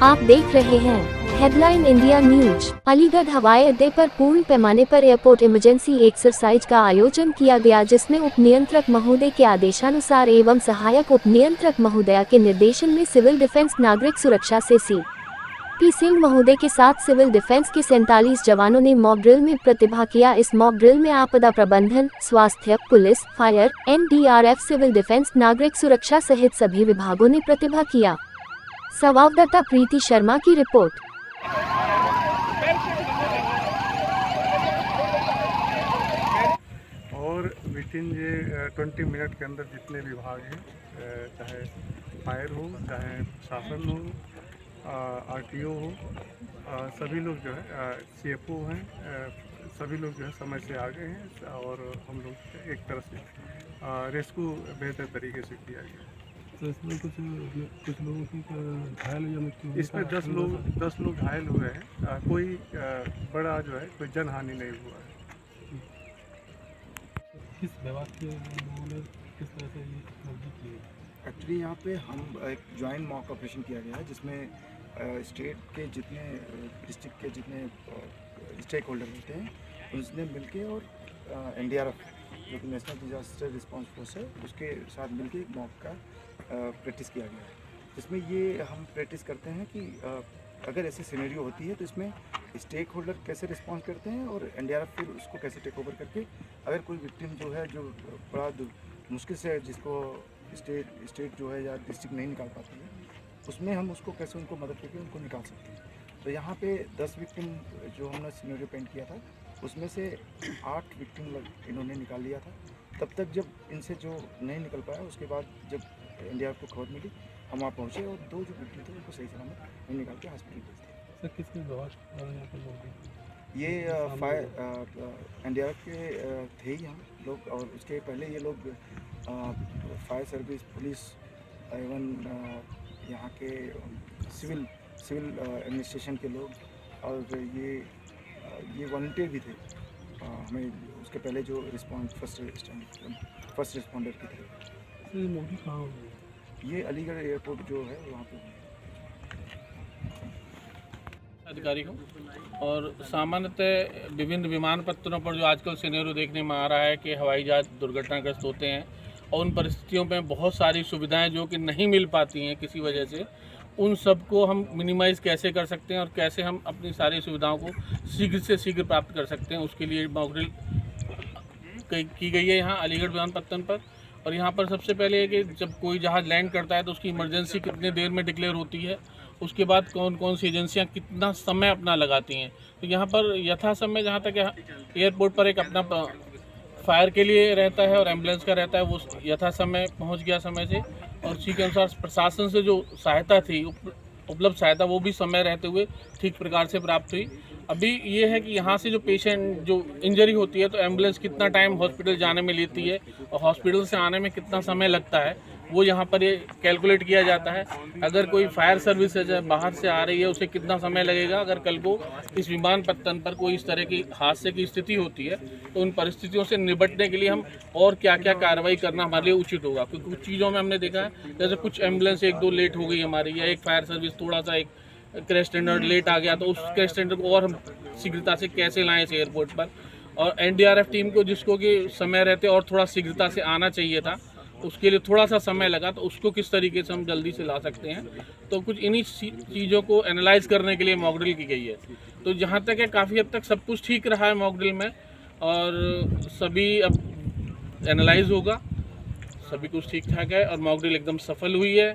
आप देख रहे हैं हेडलाइन इंडिया न्यूज। अलीगढ़ हवाई अड्डे पर पूर्ण पैमाने पर एयरपोर्ट इमरजेंसी एक्सरसाइज का आयोजन किया गया, जिसमें उप नियंत्रक महोदय के आदेशानुसार एवं सहायक उप नियंत्रक महोदया के निर्देशन में सिविल डिफेंस नागरिक सुरक्षा से CP सिंह महोदय के साथ सिविल डिफेंस के 47 जवानों ने मॉक ड्रिल में प्रतिभा किया। इस मॉक ड्रिल में आपदा प्रबंधन, स्वास्थ्य, police, fire, NDRF, civil defence, नागरिक सुरक्षा सहित सभी विभागों ने प्रतिभा किया। संवाददाता प्रीति शर्मा की रिपोर्ट। और विद इन ये 20 मिनट के अंदर जितने विभाग हैं, चाहे फायर हो, चाहे शासन हो, RTO हो, सभी लोग जो है CFO हैं, सभी लोग जो है समय से आ गए हैं और हम लोग एक तरह से रेस्क्यू बेहतर तरीके से किया गया। तो इसमें कुछ लोगों की घायल या मृत्यु? इसमें 10 लोग घायल हुए हैं। कोई बड़ा जो है कोई जनहानि नहीं हुआ है। किस विभाग के लोगों ने किस तरह से ये उपलब्धि की है? एक्चुअली यहाँ पे हम एक जॉइंट मॉक ऑपरेशन किया गया है, जिसमें स्टेट के जितने डिस्ट्रिक्ट के जितने स्टेक होल्डर होते हैं उसने मिलके और NDRF जो कि नेशनल डिजास्टर रिस्पांस फोर्स है उसके साथ मिलके एक मॉक का प्रैक्टिस किया गया है, जिसमें ये हम प्रैक्टिस करते हैं कि अगर ऐसी सिनेरियो होती है तो इसमें स्टेक होल्डर कैसे रिस्पॉन्स करते हैं और NDRF फिर उसको कैसे टेक ओवर करके अगर कोई विक्टिम जो है जो बड़ा मुश्किल से जिसको स्टेट जो है या डिस्ट्रिक्ट नहीं निकाल पाती है, उसमें हम उसको कैसे उनको मदद करके उनको निकाल सकते हैं। तो यहाँ पे 10 विक्टिम जो हमने सिनेरियो पेंट किया था उसमें से 8 विक्टिम इन्होंने निकाल लिया था। तब तक जब इनसे जो नहीं निकल पाया उसके बाद जब NDRF को खबर मिली हम वहाँ पहुँचे और 2 जो विक्टिम थे उनको सही सलामत निकाल के हॉस्पिटल भेज दिया। सर किसके विभाग यहाँ पर लोग? ये फायर NDRF के थे ही हम लोग, और उसके पहले ये लोग फायर सर्विस, पुलिस एवं यहाँ के सिविल एडमिनिस्ट्रेशन के लोग, और ये वॉलंटियर भी थे। हमें उसके पहले जो फर्स्ट रिस्पॉन्डर की थे। ये मूवी कहाँ हुई? ये अलीगढ़ एयरपोर्ट जो है वहाँ पे अधिकारी हो। और सामान्यतः विभिन्न विमानपत्तनों पर जो आजकल सिनेरियो देखने में आ रहा है कि हवाई जहाज दुर्घटनाग्रस्त होते हैं और उन परिस्थितियों में बहुत सारी सुविधाएं जो कि नहीं मिल पाती हैं किसी वजह से, उन सब को हम मिनिमाइज़ कैसे कर सकते हैं और कैसे हम अपनी सारी सुविधाओं को शीघ्र से शीघ्र प्राप्त कर सकते हैं, उसके लिए मॉक ड्रिल की गई है यहाँ अलीगढ़ विमानपत्तन पर। और यहाँ पर सबसे पहले है कि जब कोई जहाज़ लैंड करता है तो उसकी इमरजेंसी कितने देर में डिक्लेयर होती है, उसके बाद कौन कौन सी एजेंसियाँ कितना समय अपना लगाती हैं। तो यहाँ पर यथा समय, जहाँ तक एयरपोर्ट पर एक अपना फायर के लिए रहता है और एम्बुलेंस का रहता है, वो यथा समय पहुँच गया समय से, और उसी के अनुसार प्रशासन से जो सहायता थी, उपलब्ध सहायता, वो भी समय रहते हुए ठीक प्रकार से प्राप्त हुई। अभी ये है कि यहाँ से जो पेशेंट जो इंजरी होती है तो एम्बुलेंस कितना टाइम हॉस्पिटल जाने में लेती है और हॉस्पिटल से आने में कितना समय लगता है, वो यहाँ पर ये कैलकुलेट किया जाता है। अगर कोई फायर सर्विस बाहर से आ रही है उसे कितना समय लगेगा, अगर कल को इस विमानपत्तन पर कोई इस तरह की हादसे की स्थिति होती है तो उन परिस्थितियों से निपटने के लिए हम और क्या क्या कार्रवाई करना हमारे लिए उचित होगा। क्योंकि कुछ चीज़ों में हमने देखा है, जैसे कुछ एम्बुलेंस 1-2 लेट हो गई हमारी, या एक फायर सर्विस थोड़ा सा एक क्रैश स्टैंडर्ड लेट आ गया, तो उस क्रैश स्टैंडर्ड को और हम शीघ्रता से कैसे लाएँ इस एयरपोर्ट पर। और NDRF टीम को जिसको कि समय रहते और थोड़ा शीघ्रता से आना चाहिए था, उसके लिए थोड़ा सा समय लगा, तो उसको किस तरीके से हम जल्दी से ला सकते हैं। तो कुछ इन्हीं चीज़ों को एनालाइज करने के लिए मॉक ड्रिल की गई है। तो जहाँ तक है काफ़ी हद तक सब कुछ ठीक रहा है मॉक ड्रिल में, और सभी अब एनालाइज होगा, सभी कुछ ठीक ठाक है और मॉक ड्रिल एकदम सफल हुई है।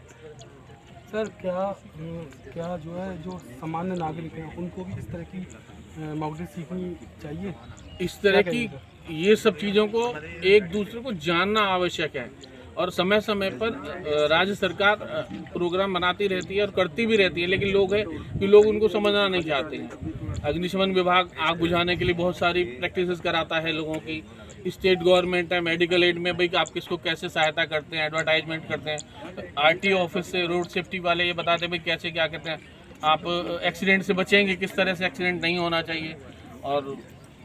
सर क्या जो है जो सामान्य नागरिक हैं उनको भी इस तरह की मॉक ड्रिल सीखनी चाहिए? इस तरह की ये सब चीज़ों को एक दूसरे को जानना आवश्यक है, और समय समय पर राज्य सरकार प्रोग्राम बनाती रहती है और करती भी रहती है, लेकिन लोग है कि लोग उनको समझना नहीं चाहते हैं। अग्निशमन विभाग आग बुझाने के लिए बहुत सारी प्रैक्टिसेस कराता है लोगों की, स्टेट गवर्नमेंट है मेडिकल एड में भाई आप किसको कैसे सहायता करते हैं, एडवर्टाइजमेंट करते हैं। RTO ऑफिस से रोड सेफ्टी वाले ये बताते हैं भाई कैसे क्या करते हैं, आप एक्सीडेंट से बचेंगे, किस तरह से एक्सीडेंट नहीं होना चाहिए। और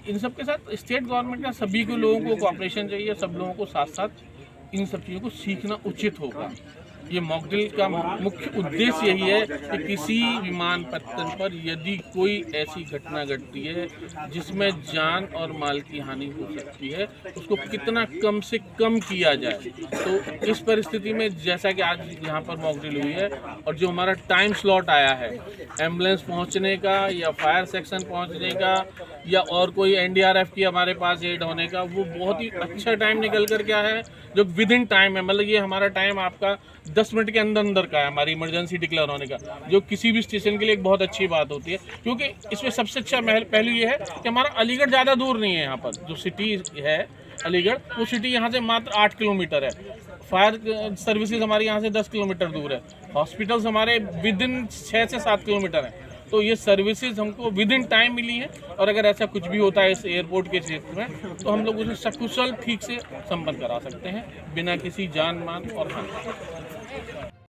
इन सब के साथ स्टेट गवर्नमेंट का सभी को लोगों को कोऑपरेशन चाहिए, सब लोगों को साथ साथ इन सब चीज़ों को सीखना उचित होगा। ये मॉकड्रिल का मुख्य उद्देश्य यही है कि किसी विमानपत्तन पर यदि कोई ऐसी घटना घटती है जिसमें जान और माल की हानि हो सकती है, उसको कितना कम से कम किया जाए। तो इस परिस्थिति में जैसा कि आज यहाँ पर मॉकड्रिल हुई है और जो हमारा टाइम स्लॉट आया है एम्बुलेंस पहुँचने का या फायर सेक्शन पहुँचने का या और कोई एनडीआरएफ की हमारे पास एड होने का, वो बहुत ही अच्छा टाइम निकल कर क्या है जो विद इन टाइम है। मतलब ये हमारा टाइम आपका 10 मिनट के अंदर अंदर का है हमारी इमरजेंसी डिक्लेयर होने का, जो किसी भी स्टेशन के लिए एक बहुत अच्छी बात होती है। क्योंकि इसमें सबसे अच्छा पहलू ये है कि हमारा अलीगढ़ ज़्यादा दूर नहीं है। यहाँ पर जो सिटी है अलीगढ़, वो सिटी यहाँ से मात्र 8 किलोमीटर है। फायर सर्विसेज हमारे यहाँ से 10 किलोमीटर दूर है। हॉस्पिटल्स हमारे विद इन 6 से 7 किलोमीटर हैं। तो ये सर्विसेज हमको विद इन टाइम मिली है और अगर ऐसा कुछ भी होता है इस एयरपोर्ट के क्षेत्र में तो हम लोग उसे सकुशल ठीक से संपन्न करा सकते हैं बिना किसी जान मान और हानि।